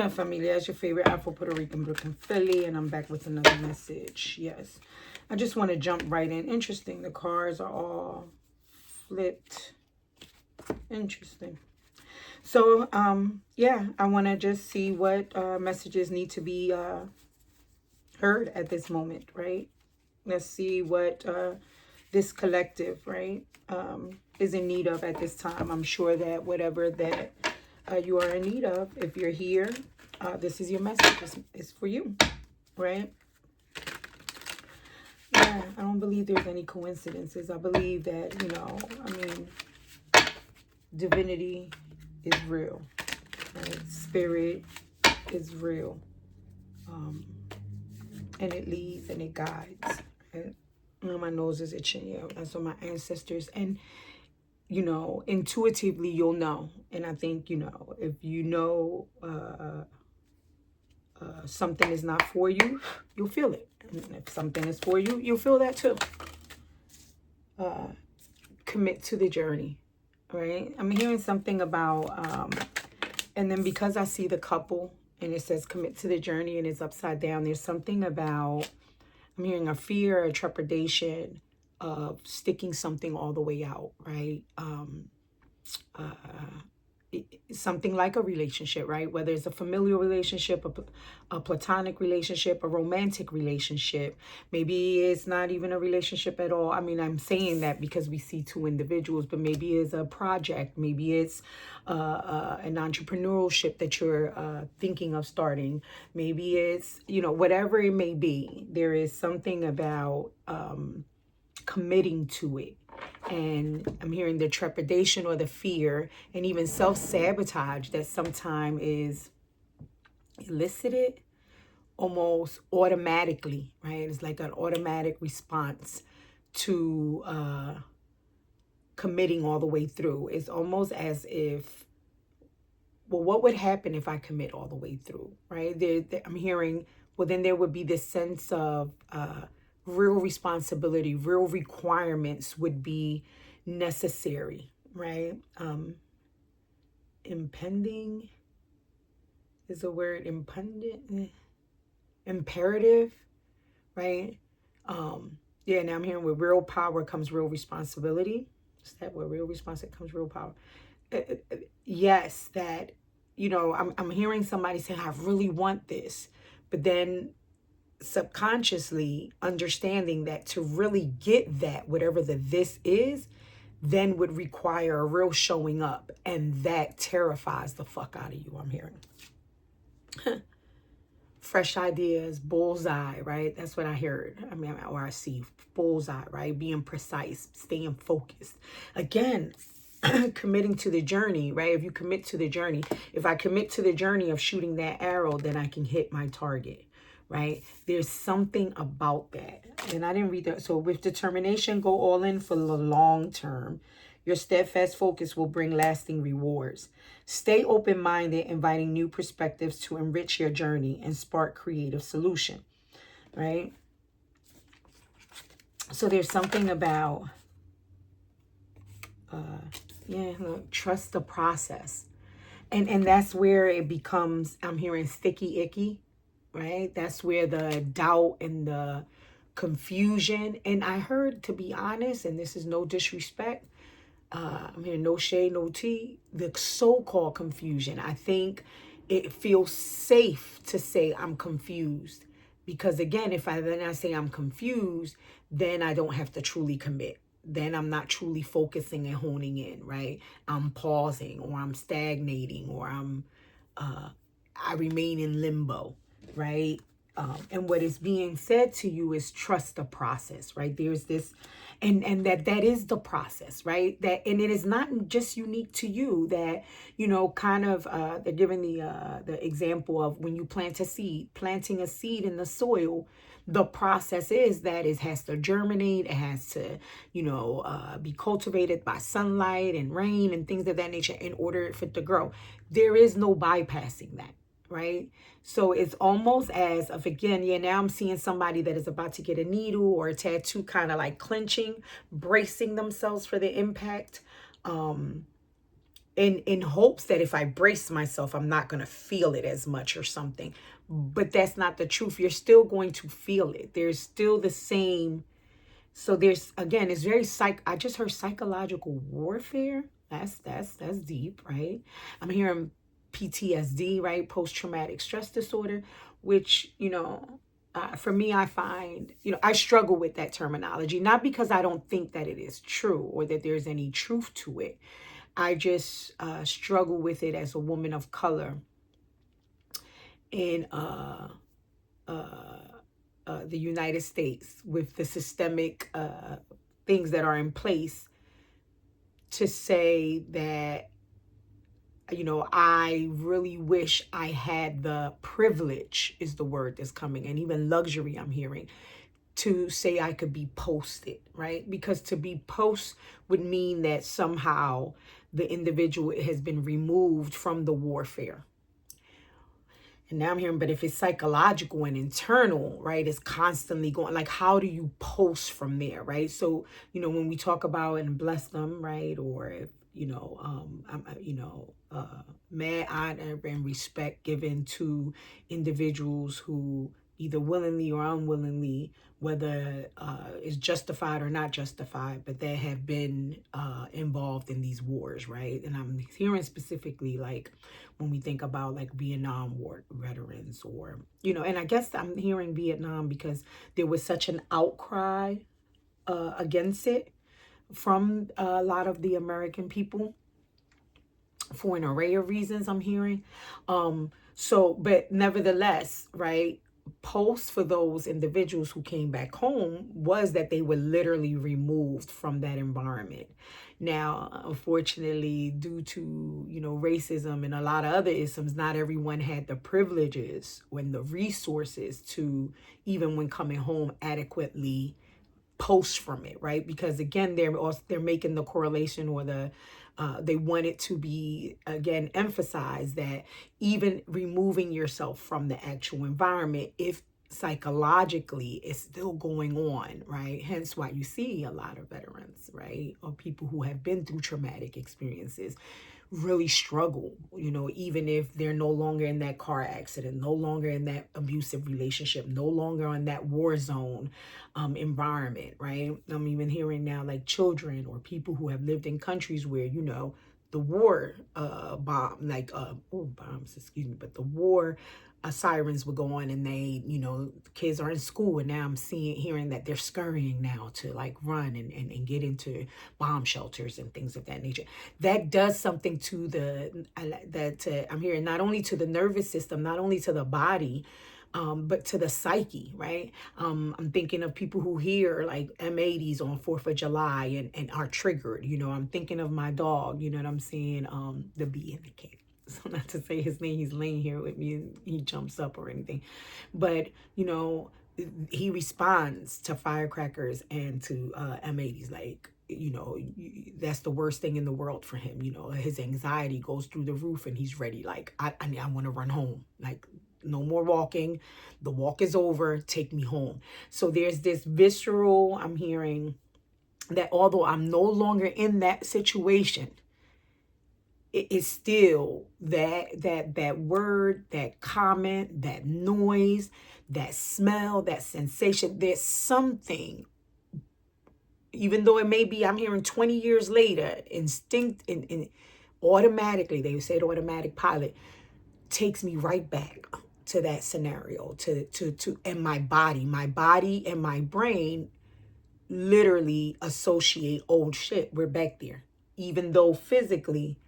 Familia, it's your favorite Afro Puerto Rican Brooklyn Philly, and I'm back with another message. Yes, I just want to jump right in. Interesting, the cards are all flipped. Interesting. So, yeah, I want to just see what messages need to be heard at this moment, right? Let's see what this collective, right, is in need of at this time. I'm sure that whatever that you are in need of, if you're here, this is your message. It's for you, right? Yeah, I don't believe there's any coincidences. I believe that, I mean, divinity is real, right? Spirit is real. And it leads and it guides. Right? My nose is itching, yeah. That's on my ancestors. And, intuitively you'll know. And I think, if you know something is not for you, you'll feel it. And if something is for you, you'll feel that too. Commit to the journey, right? I'm hearing something about, and then because I see the couple and it says commit to the journey and it's upside down, there's something about, I'm hearing a fear, a trepidation of sticking something all the way out, right? Something like a relationship, right? Whether it's a familial relationship, a platonic relationship, a romantic relationship. Maybe it's not even a relationship at all. I mean, I'm saying that because we see two individuals, but maybe it's a project. Maybe it's an entrepreneurship that you're thinking of starting. Maybe it's, whatever it may be. There is something about committing to it. And I'm hearing the trepidation or the fear and even self-sabotage that sometimes is elicited almost automatically, right? It's like an automatic response to committing all the way through. It's almost as if, well, what would happen if I commit all the way through, right? I'm hearing, well, then there would be this sense of real responsibility, real requirements would be necessary, right? Impending is a word, imperative, right? Yeah, now I'm hearing with real power comes real responsibility. Is that where real responsibility comes real power? Yes, that, I'm hearing somebody say, I really want this, but then subconsciously understanding that to really get that, whatever the this is, then would require a real showing up. And that terrifies the fuck out of you, I'm hearing. Fresh ideas, bullseye, right? That's what I heard. I mean, or I see bullseye, right? Being precise, staying focused. Again, committing to the journey, right? If you commit to the journey, if I commit to the journey of shooting that arrow, then I can hit my target, right? There's something about that. And I didn't read that. So with determination, go all in for the long term. Your steadfast focus will bring lasting rewards. Stay open-minded, inviting new perspectives to enrich your journey and spark creative solution, right? So there's something about, look, trust the process. And that's where it becomes, I'm hearing sticky icky, right? That's where the doubt and the confusion, and I heard, to be honest, and this is no disrespect, I'm hearing no shade, no tea, the so-called confusion. I think it feels safe to say I'm confused. Because again, if I say I'm confused, then I don't have to truly commit. Then I'm not truly focusing and honing in, right? I'm pausing, or I'm stagnating, or I remain in limbo, right? And what is being said to you is trust the process, right? There's this, and that is the process, right? That, and it is not just unique to you. That, kind of they're giving the example of when you plant a seed, planting a seed in the soil. The process is that it has to germinate, it has to, be cultivated by sunlight and rain and things of that nature in order for it to grow. There is no bypassing that, right? So it's almost as if, again, yeah, now I'm seeing somebody that is about to get a needle or a tattoo, kind of like clenching, bracing themselves for the impact. in hopes that if I brace myself, I'm not going to feel it as much or something. But that's not the truth. You're still going to feel it. There's still the same. So there's, again, it's very I just heard psychological warfare. That's deep, right? I'm hearing PTSD, right? Post traumatic stress disorder, which, for me, I find, I struggle with that terminology, not because I don't think that it is true or that there's any truth to it. I just struggle with it as a woman of color in the United States, with the systemic things that are in place, to say that, I really wish I had the privilege, is the word that's coming, and even luxury I'm hearing, to say I could be posted, right? Because to be post would mean that somehow the individual has been removed from the warfare. And now I'm hearing, but if it's psychological and internal, right, it's constantly going, like, how do you post from there, right? So, when we talk about and bless them, right, or if, mad honor and respect given to individuals who either willingly or unwillingly, whether is justified or not justified, but they have been involved in these wars, right? And I'm hearing specifically, like, when we think about like Vietnam War veterans, or, and I guess I'm hearing Vietnam because there was such an outcry against it from a lot of the American people for an array of reasons I'm hearing. But nevertheless, right, post for those individuals who came back home was that they were literally removed from that environment. Now, unfortunately, due to, racism and a lot of other isms, not everyone had the privileges and the resources to, even when coming home, adequately post from it, right? Because again, they're making the correlation, or they want it to be, again, emphasized that even removing yourself from the actual environment, if psychologically it's still going on, right? Hence why you see a lot of veterans, right, or people who have been through traumatic experiences really struggle, even if they're no longer in that car accident, no longer in that abusive relationship, no longer on that war zone environment, right? I'm even hearing now, like, children or people who have lived in countries where, the war bombs, excuse me, but the war sirens would go on, and they, kids are in school, and now I'm hearing that they're scurrying now to like run and get into bomb shelters and things of that nature. That does something to I'm hearing, not only to the nervous system, not only to the body, but to the psyche, right? I'm thinking of people who hear like M80s on 4th of July and are triggered. I'm thinking of my dog, you know what I'm saying? The bee and the cat. So not to say his name, he's laying here with me and he jumps up or anything. But, he responds to firecrackers and to M80s like, that's the worst thing in the world for him. His anxiety goes through the roof and he's ready. Like, I want to run home. Like, no more walking. The walk is over. Take me home. So there's this visceral, I'm hearing, that although I'm no longer in that situation, it is still that word, that comment, that noise, that smell, that sensation. There's something, even though it may be, I'm hearing 20 years later, instinct and automatically, they say it automatic pilot, takes me right back to that scenario, to and my body and my brain literally associate, oh shit, we're back there, even though physically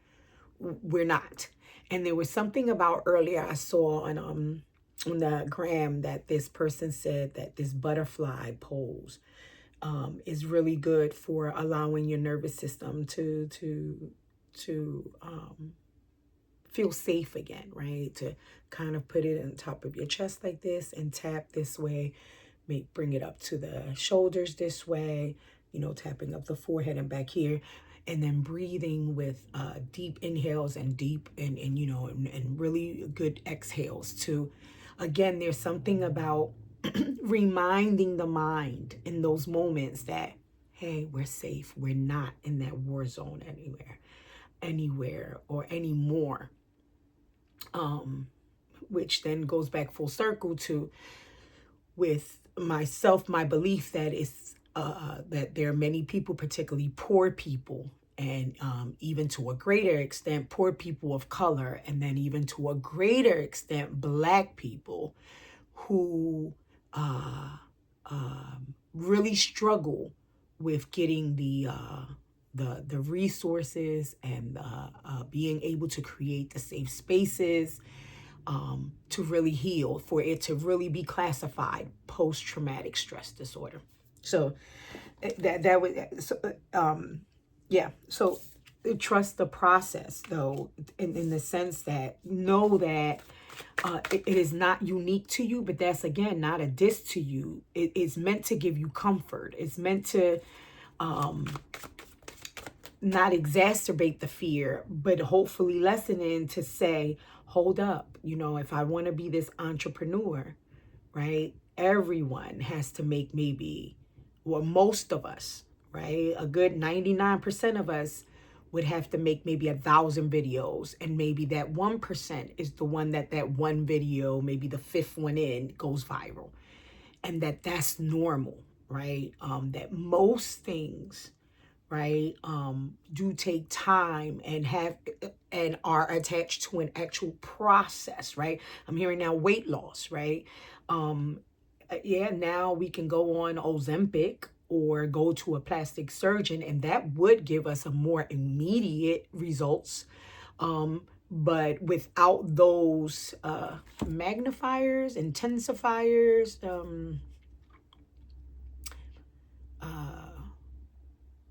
we're not. And there was something about earlier I saw on the gram that this person said that this butterfly pose is really good for allowing your nervous system to feel safe again, right? To kind of put it on top of your chest like this and tap this way, bring it up to the shoulders this way, tapping up the forehead and back here, and then breathing with deep inhales and deep and really good exhales too. Again, there's something about reminding the mind in those moments that, hey, we're safe. We're not in that war zone anywhere. anywhere or anymore. Which then goes back full circle to, with myself, my belief that it's that there are many people, particularly poor people, and even to a greater extent poor people of color, and then even to a greater extent Black people, who really struggle with getting the resources and being able to create the safe spaces to really heal, for it to really be classified post-traumatic stress disorder. So that was yeah. So trust the process, though, in the sense that know that it is not unique to you, but that's, again, not a diss to you. It is meant to give you comfort. It's meant to not exacerbate the fear, but hopefully lessen in to say, hold up, if I want to be this entrepreneur, right? Everyone has to make maybe, or most of us, right? A good 99% of us would have to make maybe 1,000 videos. And maybe that 1% is the one that one video, maybe the fifth one in, goes viral. And that's normal, right? That most things, right, do take time and are attached to an actual process, right? I'm hearing now weight loss, right? Yeah, now we can go on Ozempic or go to a plastic surgeon, and that would give us a more immediate results. But without those magnifiers, intensifiers,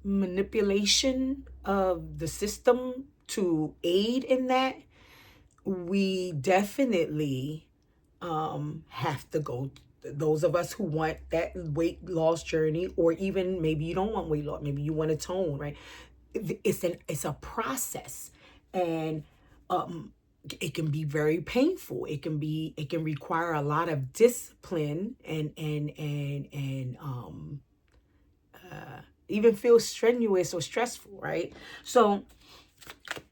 manipulation of the system to aid in that, we definitely have to go. Those of us who want that weight loss journey, or even maybe you don't want weight loss, maybe you want to tone, right? It's a process, and it can be very painful. It can require a lot of discipline and even feel strenuous or stressful, right? So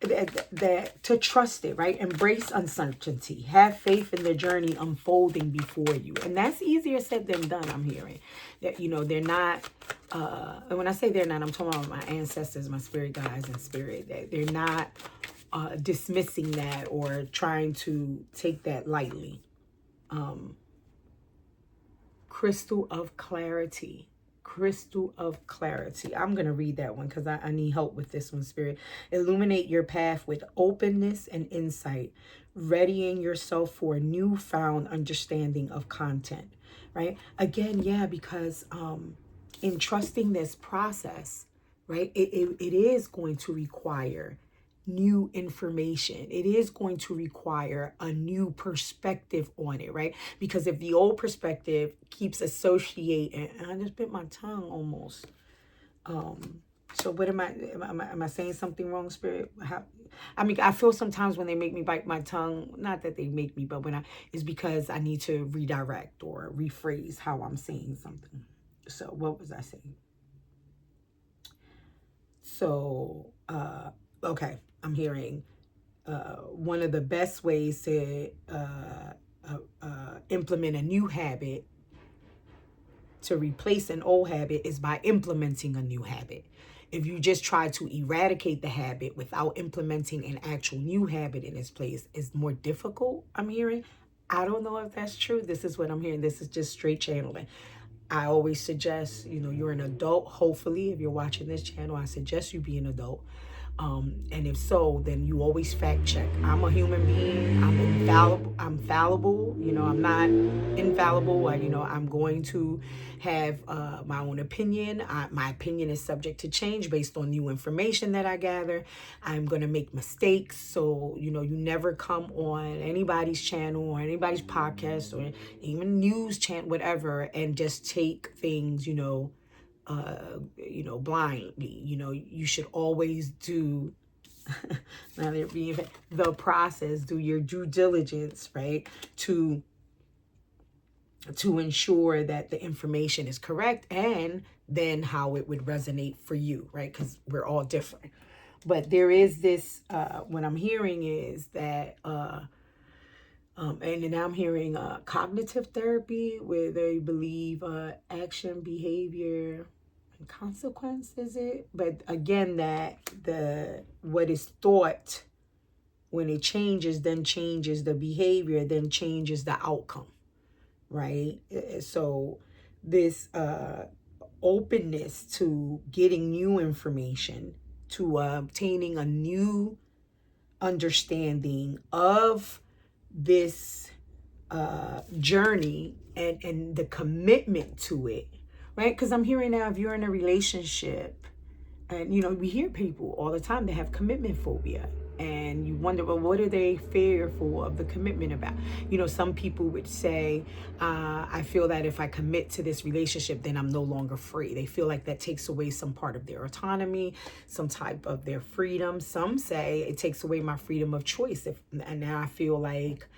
that to trust it, right? Embrace uncertainty. Have faith in the journey unfolding before you. And that's easier said than done, I'm hearing. That, they're not, and when I say they're not, I'm talking about my ancestors, my spirit guides and spirit, that they're not dismissing that or trying to take that lightly. Crystal of clarity. Crystal of clarity. I'm going to read that one because I need help with this one, Spirit. Illuminate your path with openness and insight, readying yourself for a newfound understanding of content, right? Again, yeah, because in trusting this process, right, it is going to require new information. It is going to require a new perspective on it, right? Because if the old perspective keeps associating, and I just bit my tongue almost. So what am I saying something wrong, Spirit? I feel sometimes when they make me bite my tongue, not that they make me, but it's because I need to redirect or rephrase how I'm saying something. So what was I saying? So, okay. I'm hearing one of the best ways to implement a new habit to replace an old habit is by implementing a new habit. If you just try to eradicate the habit without implementing an actual new habit in its place, it's more difficult, I'm hearing. I don't know if that's true. This is what I'm hearing. This is just straight channeling. I always suggest, you're an adult. Hopefully, if you're watching this channel, I suggest you be an adult. And if so, then you always fact check. I'm a human being. I'm infallible. I'm fallible. I'm not infallible. I'm going to have my own opinion. My opinion is subject to change based on new information that I gather. I'm going to make mistakes. So, you never come on anybody's channel or anybody's podcast or even news channel, whatever, and just take things, blindly. You should always do the process, do your due diligence, right? To ensure that the information is correct, and then how it would resonate for you, right? Because we're all different. But there is this, what I'm hearing is that, and then I'm hearing cognitive therapy, where they believe action, behavior, and consequence is it. But again, that the what is thought, when it changes, then changes the behavior, then changes the outcome, right? So this openness to getting new information, to obtaining a new understanding of this journey, and the commitment to it, right? Because I'm hearing now, if you're in a relationship, and we hear people all the time that have commitment phobia, and you wonder, well, what are they fearful of the commitment about? Some people would say, I feel that if I commit to this relationship, then I'm no longer free. They feel like that takes away some part of their autonomy, some type of their freedom. Some say it takes away my freedom of choice, and now I feel like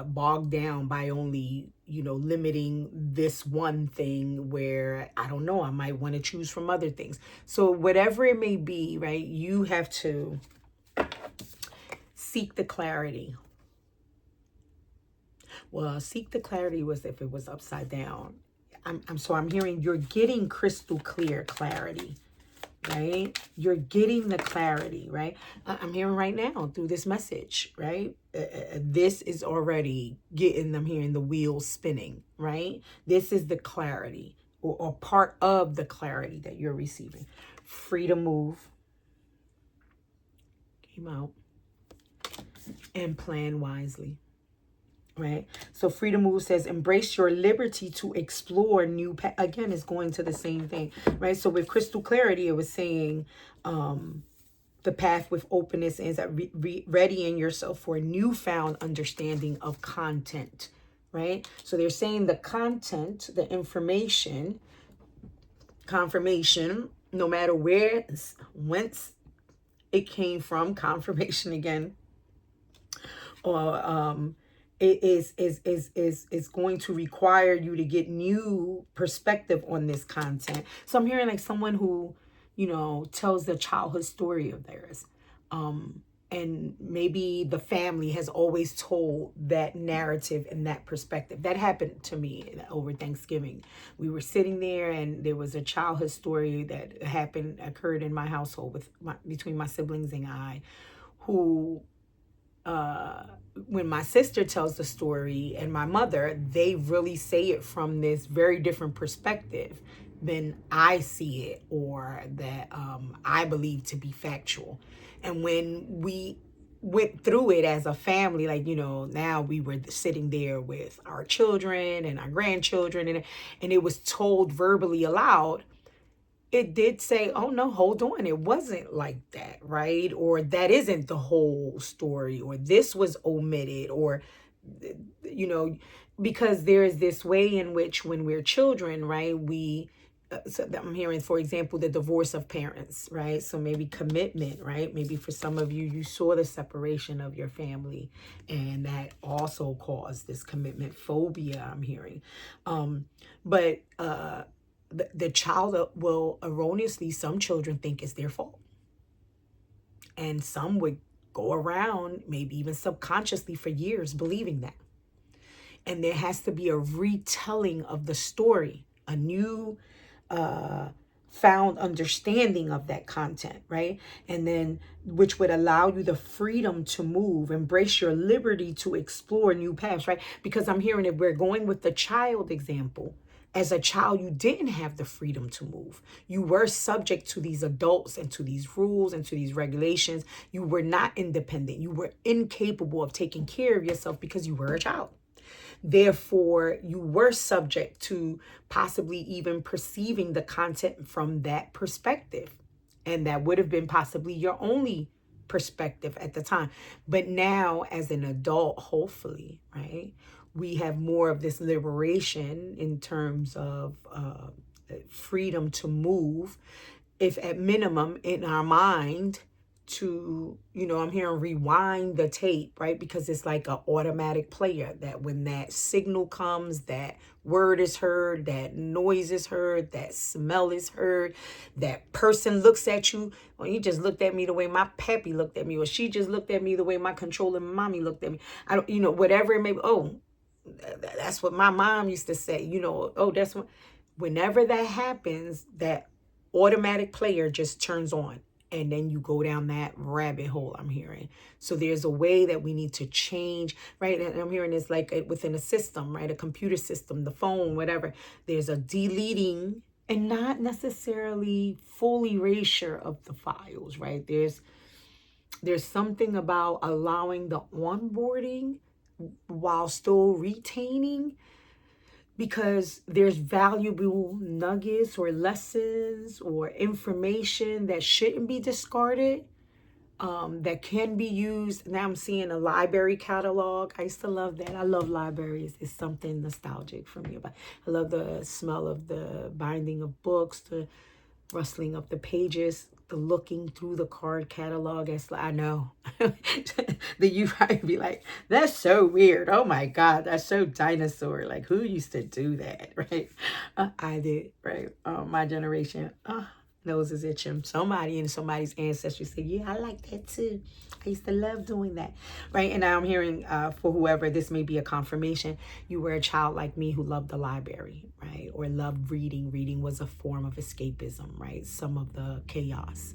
bogged down by only limiting this one thing, where I don't know, I might want to choose from other things. So whatever it may be, right, you have to seek the clarity. Well, seek the clarity was if it was upside down. I'm hearing you're getting crystal clear clarity, right? You're getting the clarity, right? I'm hearing right now through this message, right? This is already getting, I'm hearing the wheels spinning, right? This is the clarity, or part of the clarity that you're receiving. Free to move came out, and plan wisely. Right? So Freedom Move says, embrace your liberty to explore new again, it's going to the same thing, right? So with crystal clarity, it was saying the path with openness is that readying yourself for a newfound understanding of content, right? So they're saying the content, the information, confirmation, no matter whence it came from, confirmation again, or it is going to require you to get new perspective on this content. So I'm hearing like someone who, tells the childhood story of theirs. And maybe the family has always told that narrative and that perspective. That happened to me over Thanksgiving. We were sitting there, and there was a childhood story that occurred in my household between my siblings and I, who when my sister tells the story and my mother, they really say it from this very different perspective than I see it, or that I believe to be factual. And when we went through it as a family, like, now we were sitting there with our children and our grandchildren, and it was told verbally aloud, it did say, oh no, hold on, it wasn't like that, right? Or that isn't the whole story, or this was omitted, or, because there is this way in which when we're children, right, so I'm hearing, for example, the divorce of parents, right? So maybe commitment, right? Maybe for some of you, you saw the separation of your family, and that also caused this commitment phobia, I'm hearing. But the child will erroneously, some children think it's their fault. And some would go around, maybe even subconsciously for years, believing that. And there has to be a retelling of the story, a new found understanding of that content, right? And then, which would allow you the freedom to move, embrace your liberty to explore new paths, right? Because I'm hearing, if we're going with the child example, as a child, you didn't have the freedom to move. You were subject to these adults and to these rules and to these regulations. You were not independent. You were incapable of taking care of yourself because you were a child. Therefore, you were subject to possibly even perceiving the content from that perspective. And that would have been possibly your only perspective at the time. But now, as an adult, hopefully, right, we have more of this liberation in terms of freedom to move, if at minimum in our mind, to, I'm hearing rewind the tape, right? Because it's like an automatic player that when that signal comes, that word is heard, that noise is heard, that smell is heard, that person looks at you. Well, he just looked at me the way my pappy looked at me, or she just looked at me the way my controlling mommy looked at me. I don't, whatever it may be. Oh, that's what my mom used to say, oh, that's what, whenever that happens, that automatic player just turns on. And then you go down that rabbit hole, I'm hearing. So there's a way that we need to change, right? And I'm hearing it's like within a system, right? A computer system, the phone, whatever. There's a deleting and not necessarily full erasure of the files, right? There's something about allowing the onboarding while still retaining, because there's valuable nuggets or lessons or information that shouldn't be discarded, that can be used. Now I'm seeing a library catalog. I used to love that. I love libraries. It's something nostalgic for me. But I love the smell of the binding of books, the rustling of the pages, the looking through the card catalog. I know that you might be like, that's so weird. Oh my God, that's so dinosaur. Like, who used to do that, right? I did, right? My generation. Nose is itching. Somebody in somebody's ancestry said, yeah, I like that too. I used to love doing that, right? And now I'm hearing, for whoever, this may be a confirmation. You were a child like me who loved the library, right? Or loved reading. Reading was a form of escapism, right? Some of the chaos,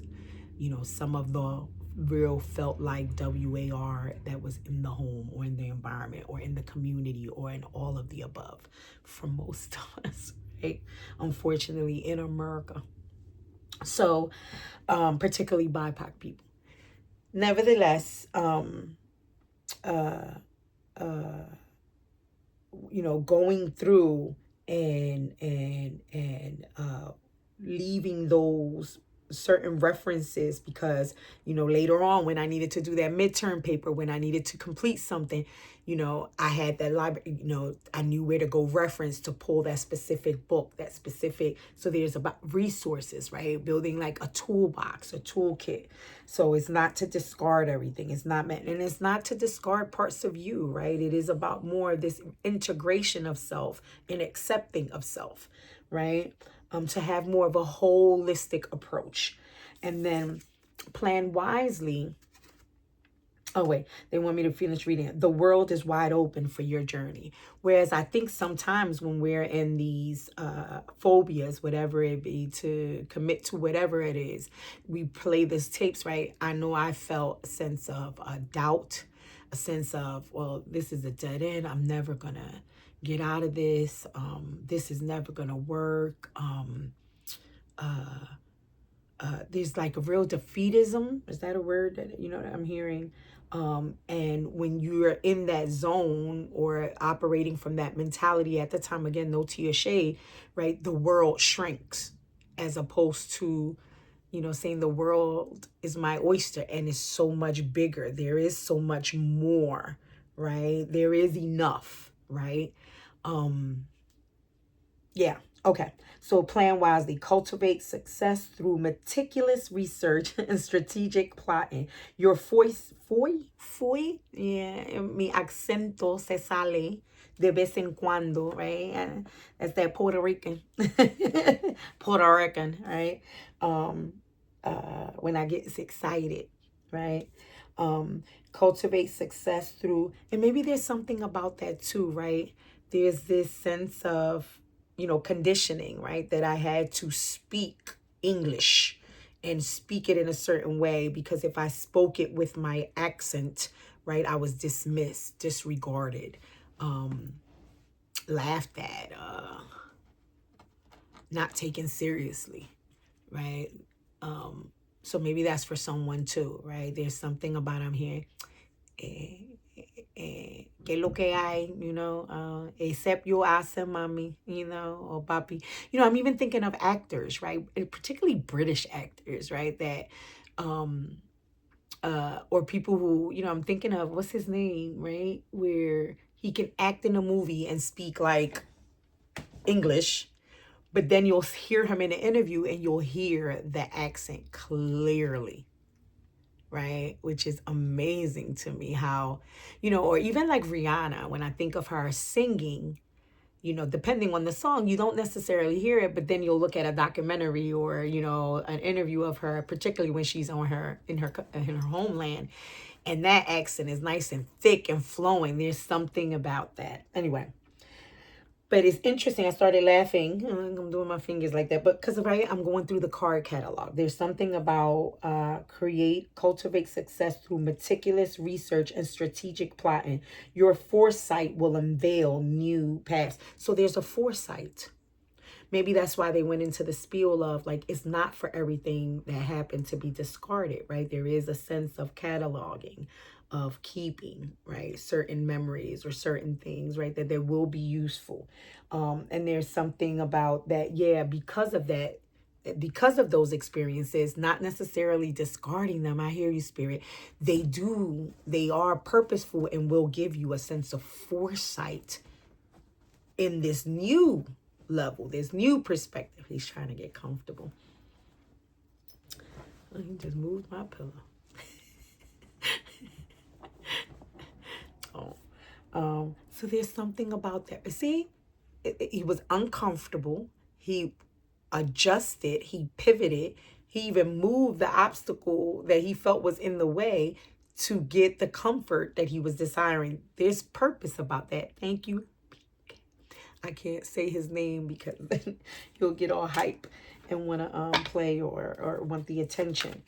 some of the real felt like WAR that was in the home or in the environment or in the community or in all of the above for most of us, right? Unfortunately, in America. So, particularly BIPOC people. Nevertheless, going through and leaving those certain references, because later on when I needed to do that midterm paper, when I needed to complete something, I had that library, I knew where to go reference to pull that specific book, so there's about resources, right? Building like a toolbox, a toolkit. So it's not to discard everything. It's not meant, and it's not to discard parts of you, right? It is about more of this integration of self and accepting of self, right? To have more of a holistic approach. And then plan wisely. Oh, wait, they want me to finish reading it. The world is wide open for your journey. Whereas I think sometimes when we're in these phobias, whatever it be, to commit to whatever it is, we play these tapes, right? I know I felt a sense of doubt, a sense of, well, this is a dead end. I'm never going to get out of this. This is never going to work. There's like a real defeatism. Is that a word that, that I'm hearing? And when you're in that zone or operating from that mentality at the time, again, no tea or shade, right? The world shrinks, as opposed to, saying the world is my oyster and it's so much bigger. There is so much more, right? There is enough, right? Yeah. Okay. So plan wisely. Cultivate success through meticulous research and strategic plotting. Your yeah, mi acento se sale de vez en cuando, right? That's that Puerto Rican, right? When I get excited, right? Cultivate success through, and maybe there's something about that too, right? There's this sense of, conditioning, right? That I had to speak English and speak it in a certain way, because if I spoke it with my accent, right, I was dismissed, disregarded, laughed at, not taken seriously, right? So maybe that's for someone too, right? There's something about, I'm here, que lo que hay, except you hace, mami, or papi. I'm even thinking of actors, right? Particularly British actors, right? That, or people who, I'm thinking of, what's his name, right? Where he can act in a movie and speak like English, but then you'll hear him in an interview and you'll hear the accent clearly, right? Which is amazing to me how, or even like Rihanna, when I think of her singing, depending on the song, you don't necessarily hear it, but then you'll look at a documentary or, an interview of her, particularly when she's on in her homeland, and that accent is nice and thick and flowing. There's something about that. Anyway, but it's interesting. I started laughing. I'm doing my fingers like that. But because I'm going through the card catalog. There's something about cultivate success through meticulous research and strategic plotting. Your foresight will unveil new paths. So there's a foresight. Maybe that's why they went into the spiel of like, it's not for everything that happened to be discarded, right? There is a sense of cataloging, of keeping, right, certain memories or certain things, right, that will be useful. And there's something about that, yeah, because of that, because of those experiences, not necessarily discarding them. I hear you, Spirit. They are purposeful and will give you a sense of foresight in this new level, this new perspective. He's trying to get comfortable. He just moved my pillow. So there's something about that. See, he was uncomfortable. He adjusted. He pivoted. He even moved the obstacle that he felt was in the way to get the comfort that he was desiring. There's purpose about that. Thank you. I can't say his name because then he'll get all hype and want to play or want the attention.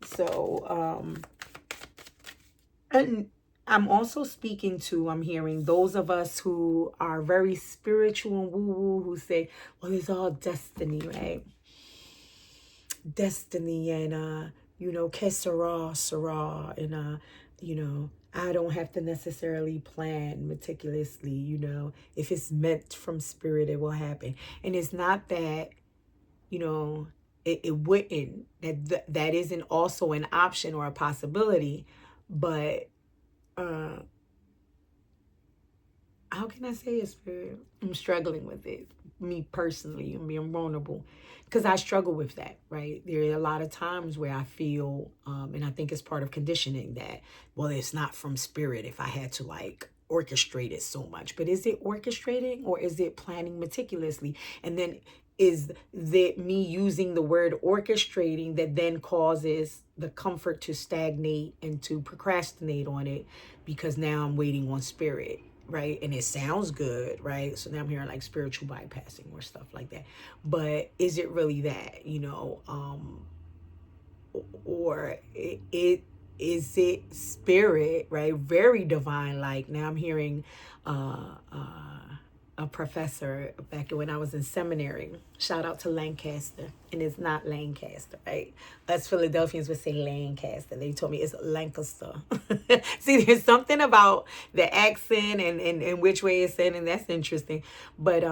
So, and I'm also speaking to, I'm hearing those of us who are very spiritual and woo-woo, who say, well, it's all destiny, right? Destiny and, que sera, and, I don't have to necessarily plan meticulously, if it's meant from spirit, it will happen. And it's not that, it wouldn't, that isn't also an option or a possibility, but how can I say it, Spirit? I'm struggling with it. Me personally, I'm being vulnerable because I struggle with that, right? There are a lot of times where I feel, and I think it's part of conditioning that, well, it's not from spirit if I had to like orchestrate it so much. But is it orchestrating or is it planning meticulously? And then is that me using the word orchestrating that then causes the comfort to stagnate and to procrastinate on it because now I'm waiting on spirit, right? And it sounds good, right? So now I'm hearing like spiritual bypassing or stuff like that. But is it really that, or is it spirit, right? Very divine. Like now I'm hearing a professor back when I was in seminary. Shout out to Lancaster. And it's not Lancaster, right? Us Philadelphians would say Lancaster. They told me it's Lancaster. See, there's something about the accent and which way it's said, and that's interesting. But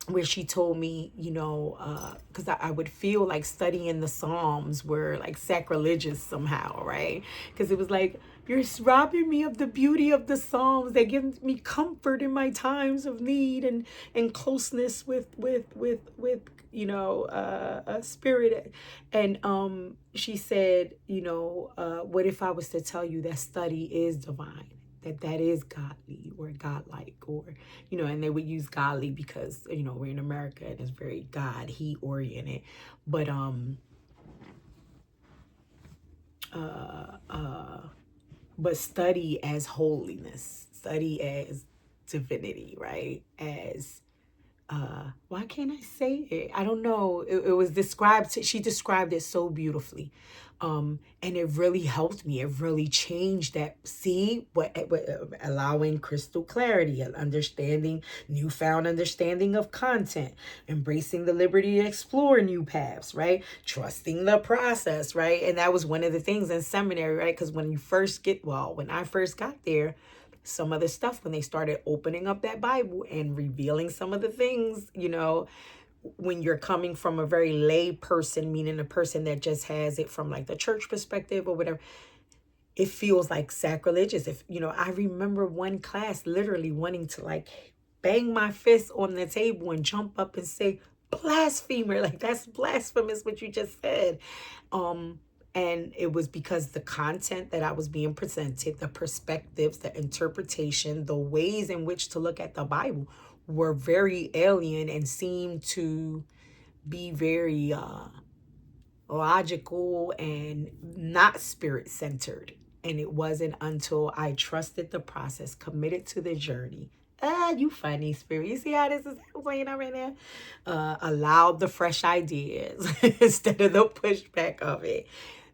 where she told me, because I would feel like studying the Psalms were like sacrilegious somehow, right? Because it was like, you're robbing me of the beauty of the Psalms that give me comfort in my times of need and closeness with spirit. And she said, what if I was to tell you that study is divine? That is godly or godlike, or and they would use godly because we're in America and it's very he oriented, but study as holiness, study as divinity, right? As why can't I say it? I don't know. It was described, she described it so beautifully. And it really helped me. It really changed that. See, what allowing crystal clarity and understanding, newfound understanding of content, embracing the liberty to explore new paths, right? Trusting the process, right? And that was one of the things in seminary, right? Because when I first got there, some of the stuff when they started opening up that Bible and revealing some of the things, when you're coming from a very lay person, meaning a person that just has it from like the church perspective or whatever, it feels like sacrilegious. If, I remember one class literally wanting to like bang my fist on the table and jump up and say, blasphemer, like that's blasphemous what you just said. And it was because the content that I was being presented, the perspectives, the interpretation, the ways in which to look at the Bible were very alien and seemed to be very logical and not spirit centered. And it wasn't until I trusted the process, committed to the journey. You funny spirit. You see how this is playing out right now? Allowed the fresh ideas instead of the pushback of it.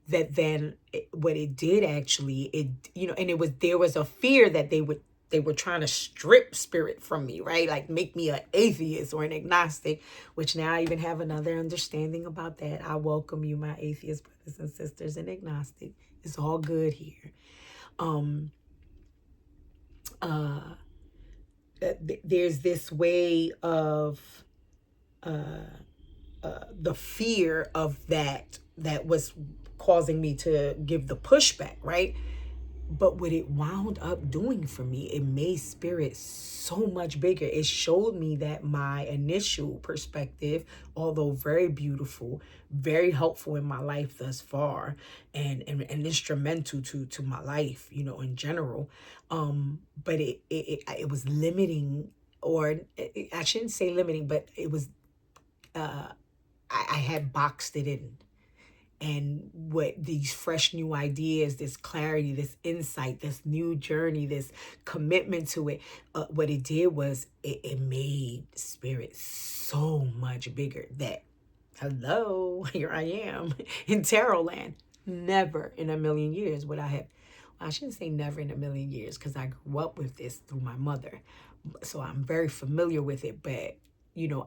That then what it did actually, and there was a fear that they were trying to strip spirit from me, right? Like make me an atheist or an agnostic, which now I even have another understanding about that. I welcome you, my atheist brothers and sisters and agnostic. It's all good here. There's this way of the fear of that was causing me to give the pushback, right? But what it wound up doing for me, it made spirit so much bigger. It showed me that my initial perspective, although very beautiful, very helpful in my life thus far, and instrumental to my life, in general. But it was limiting, or I shouldn't say limiting, but it was I had boxed it in. And what these fresh new ideas, this clarity, this insight, this new journey, this commitment to it, what it did was it made spirit so much bigger that, hello, here I am in Tarot land. Never in a million years would I have, I shouldn't say never in a million years because I grew up with this through my mother. So I'm very familiar with it, but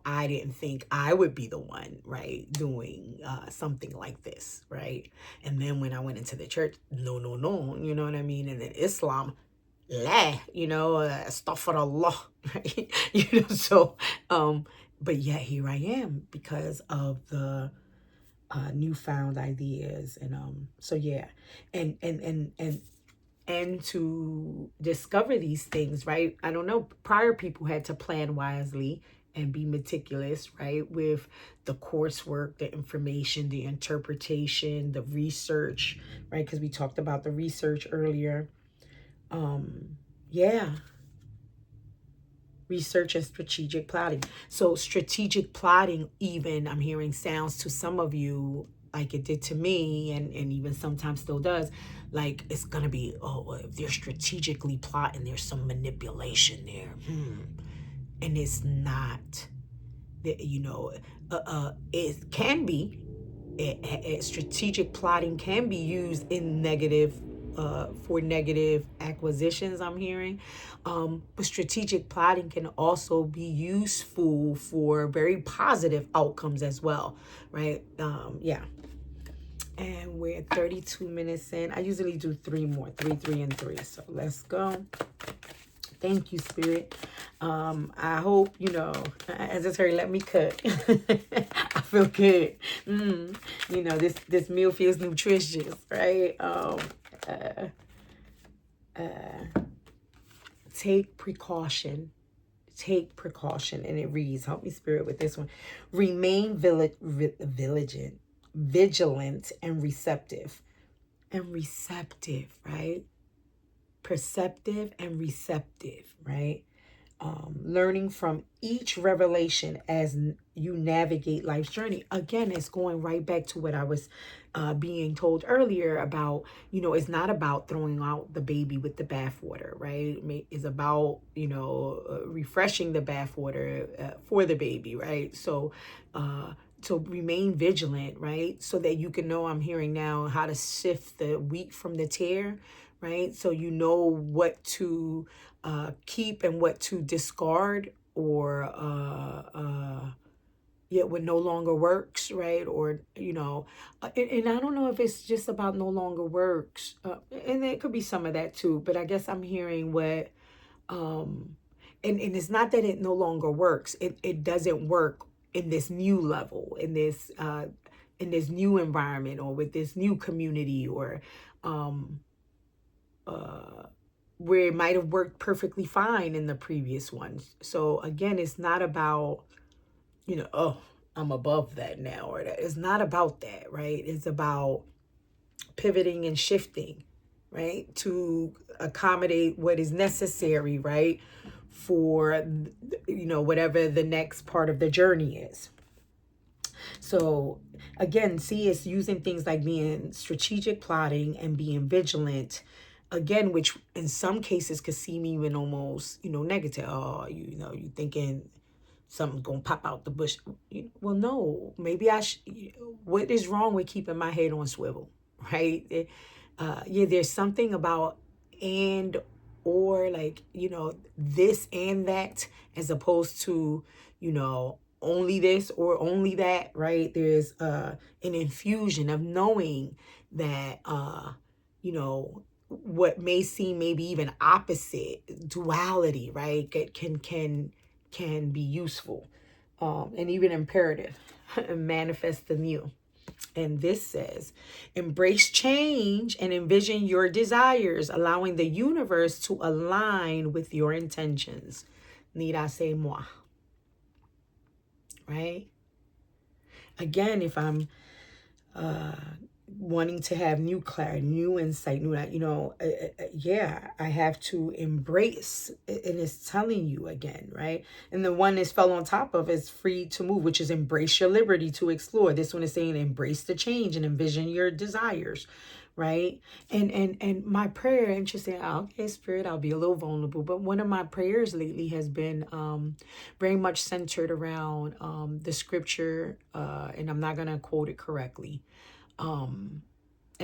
I didn't think I would be the one, right, doing something like this, right? And then when I went into the church, no, you know what I mean? And then Islam, astaghfirullah, right? So, but yet here I am because of the newfound ideas. And so, yeah, and to discover these things, right? I don't know, prior people had to plan wisely and be meticulous, right? With the coursework, the information, the interpretation, the research, right? Because we talked about the research earlier. Yeah. Research and strategic plotting. So strategic plotting, even I'm hearing sounds to some of you like it did to me, and even sometimes still does, like it's gonna be, if they're strategically plotting, there's some manipulation there. And it's not. It can be. Strategic plotting can be used in negative, for negative acquisitions, I'm hearing. But strategic plotting can also be useful for very positive outcomes as well, right? Yeah. And we're 32 minutes in. I usually do 3 more, 3, and 3. So let's go. Thank you, Spirit. I hope, as it's heard, let me cook. I feel good. This meal feels nutritious, right? Take precaution. Take precaution. And it reads, help me, Spirit, with this one. Remain vigilant and receptive. And receptive, right? Perceptive and receptive, right? Learning from each revelation as you navigate life's journey. Again, it's going right back to what I was being told earlier about, it's not about throwing out the baby with the bathwater, right? It's about, refreshing the bathwater for the baby, right? So, to remain vigilant, right? So that you can know, I'm hearing now, how to sift the wheat from the tare, right? So you know what to keep and what to discard, or what no longer works, right? Or and I don't know if it's just about no longer works, and it could be some of that too. But I guess I'm hearing what, and it's not that it no longer works. It doesn't work in this new level, in this new environment, or with this new community, or where it might have worked perfectly fine in the previous ones. So again, it's not about, I'm above that now, or that. It's not about that, right? It's about pivoting and shifting, right, to accommodate what is necessary, right, for, whatever the next part of the journey is. So again, see, it's using things like being strategic, plotting, and being vigilant. Again, which in some cases could seem even almost, negative. Oh, you thinking something's gonna pop out the bush. Well, no, maybe what is wrong with keeping my head on swivel, right? Yeah, there's something about and or like, this and that, as opposed to, only this or only that, right? There's an infusion of knowing that, what may seem maybe even opposite, duality, right? Can be useful, and even imperative. Manifest the new. And this says, embrace change and envision your desires, allowing the universe to align with your intentions. Need I say more? Right? Again, if I'm wanting to have new clarity, new insight, yeah, I have to embrace, and it's telling you again, right? And the one this fell on top of is free to move, which is embrace your liberty to explore. This one is saying embrace the change and envision your desires, right? And my prayer, interesting, okay, Spirit, I'll be a little vulnerable, but one of my prayers lately has been very much centered around the scripture, and I'm not going to quote it correctly. And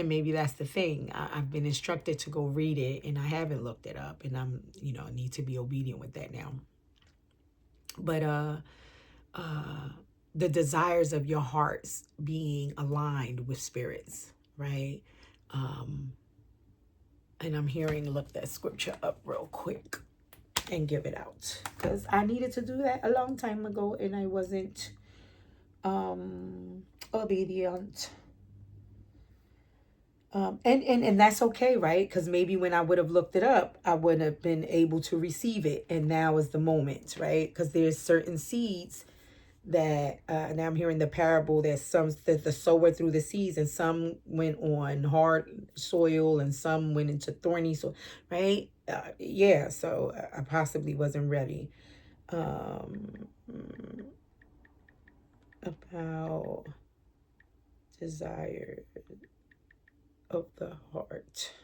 maybe that's the thing. I've been instructed to go read it, and I haven't looked it up, and I'm, need to be obedient with that now. But the desires of your hearts being aligned with spirits, right? And I'm hearing, look that scripture up real quick and give it out, because I needed to do that a long time ago, and I wasn't obedient. And that's okay, right? Because maybe when I would have looked it up, I wouldn't have been able to receive it. And now is the moment, right? Because there's certain seeds that, now I'm hearing the parable that the sower through the seeds, and some went on hard soil and some went into thorny soil, right? Yeah, so I possibly wasn't ready. About desire of the heart.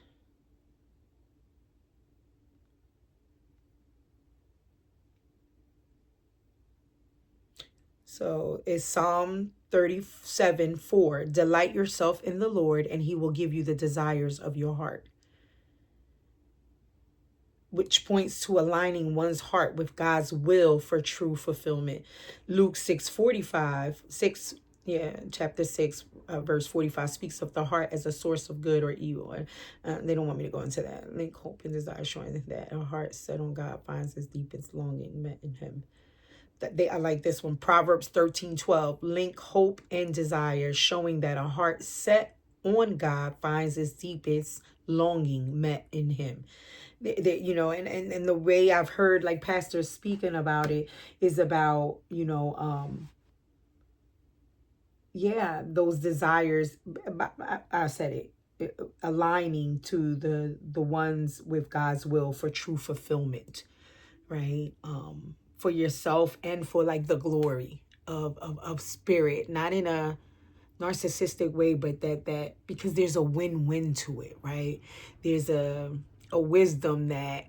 So it's Psalm 37:4. Delight yourself in the Lord, and he will give you the desires of your heart. Which points to aligning one's heart with God's will for true fulfillment. Luke 6:45, chapter 6, verse 45 speaks of the heart as a source of good or evil. They don't want me to go into that. Link, hope, and desire, showing that a heart set on God finds its deepest longing met in him. I like this one. Proverbs 13:12. Link hope and desire, showing that a heart set on God finds its deepest longing met in him. And the way I've heard like pastors speaking about it is about, those desires. I said it, aligning to the ones with God's will for true fulfillment, right? For yourself and for like the glory of spirit, not in a narcissistic way, but that because there's a win-win to it, right? There's a wisdom that,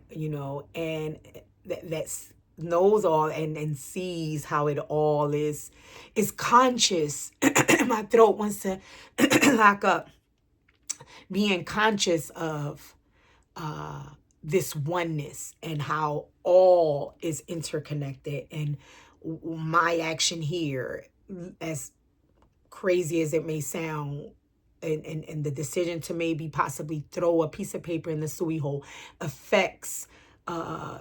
and that knows all and sees how it all is conscious. My throat wants to lock up. Being conscious of this oneness and how all is interconnected, and my action here, as crazy as it may sound, and the decision to maybe possibly throw a piece of paper in the suey hole affects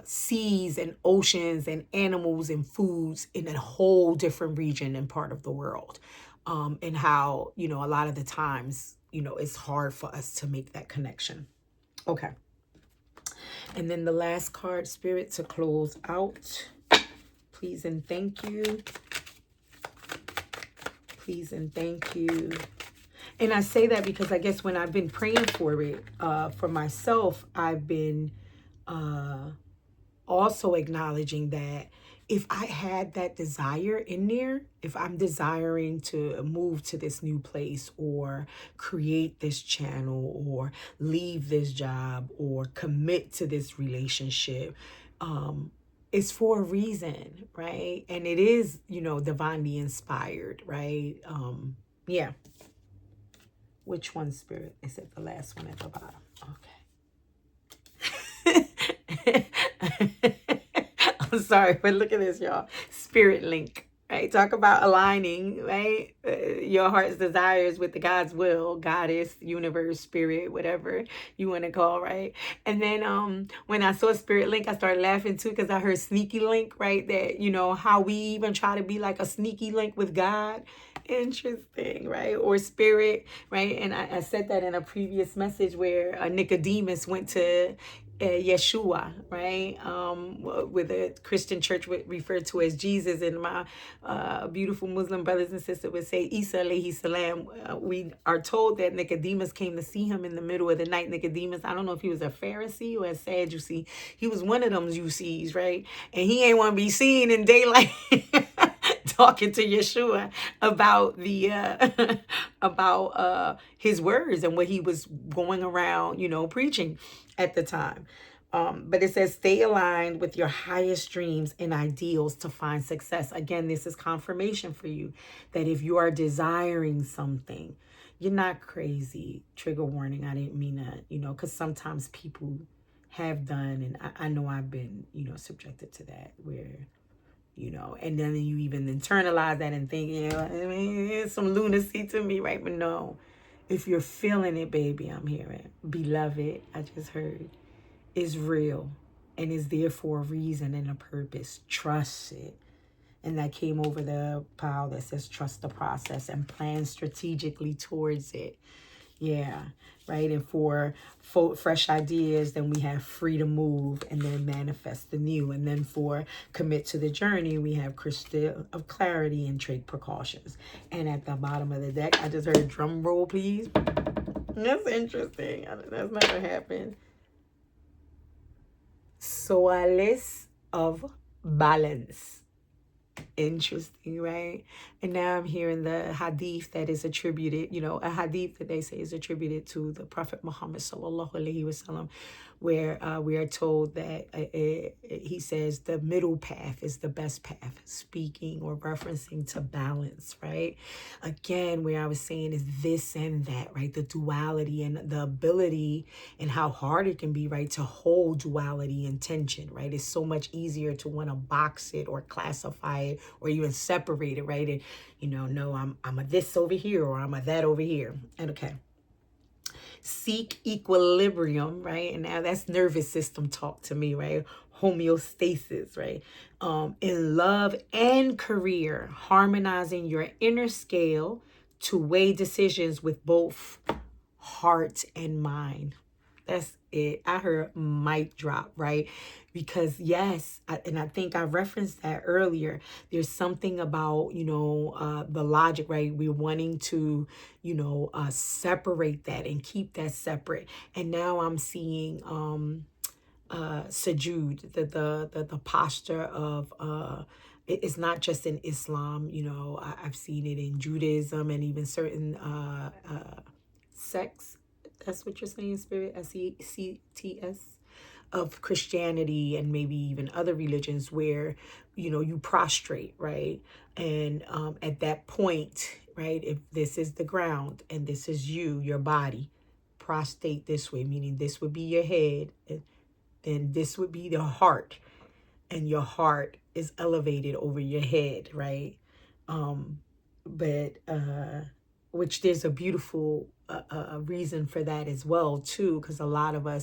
seas and oceans and animals and foods in a whole different region and part of the world. And how, a lot of the times, it's hard for us to make that connection. Okay. And then the last card, Spirit, to close out. Please and thank you. Please and thank you. And I say that because I guess when I've been praying for it, for myself, I've been also acknowledging that if I had that desire in there, if I'm desiring to move to this new place or create this channel or leave this job or commit to this relationship, it's for a reason, right? And it is, divinely inspired, right? Yeah. Which one, Spirit? Is it the last one at the bottom? Okay. I'm sorry, but look at this, y'all. Spirit link, right? Talk about aligning, right? Your heart's desires with the God's will, goddess, universe, spirit, whatever you want to call, right? And then when I saw spirit link, I started laughing too because I heard sneaky link, right? That, how we even try to be like a sneaky link with God. Interesting, right? Or spirit, right? And I said that in a previous message where Nicodemus went to Yeshua, right? With a Christian church would refer to as Jesus, and my beautiful Muslim brothers and sisters would say Isa alayhi salam. We are told that Nicodemus came to see him in the middle of the night. Nicodemus, I don't know if he was a Pharisee or a Sadducee. He was one of them UCs, right? And he ain't want to be seen in daylight. Talking to Yeshua about the about his words and what he was going around, preaching at the time. But it says, stay aligned with your highest dreams and ideals to find success. Again, this is confirmation for you that if you are desiring something, you're not crazy. Trigger warning. I didn't mean that, because sometimes people have done, and I know I've been, subjected to that where, and then you even internalize that and think, it's some lunacy to me, right? But no, if you're feeling it, baby, I'm hearing, beloved, I just heard, is real and is there for a reason and a purpose. Trust it. And that came over the pile that says trust the process and plan strategically towards it. Yeah, right. And for fresh ideas, then we have free to move and then manifest the new. And then for commit to the journey, we have crystal of clarity and take precautions. And at the bottom of the deck, I just heard drum roll, please. That's interesting. That's never happened. Soales of balance. Interesting, right? And now I'm hearing the hadith that is attributed, a hadith that they say is attributed to the Prophet Muhammad sallallahu alaihi wasallam, where we are told that he says the middle path is the best path, speaking or referencing to balance, right? Again, where I was saying is this and that, right? The duality and the ability and how hard it can be, right, to hold duality and tension, right? It's so much easier to want to box it or classify it or even separate it, right? And no, I'm a this over here or I'm a that over here. And okay. Seek equilibrium, right? And now that's nervous system talk to me, right? Homeostasis, right? In love and career, harmonizing your inner scale to weigh decisions with both heart and mind. That's it. I heard mic drop, right? Because yes, and I think I referenced that earlier. There's something about, the logic, right? We're wanting to, separate that and keep that separate. And now I'm seeing sujood, the posture of it's not just in Islam, I've seen it in Judaism and even certain sects. That's what you're saying, Spirit, SECTS, of Christianity and maybe even other religions where, you prostrate, right? And at that point, right, if this is the ground and this is your body, prostrate this way, meaning this would be your head, and then this would be the heart, and your heart is elevated over your head, right? But which there's a beautiful reason for that as well too, because a lot of us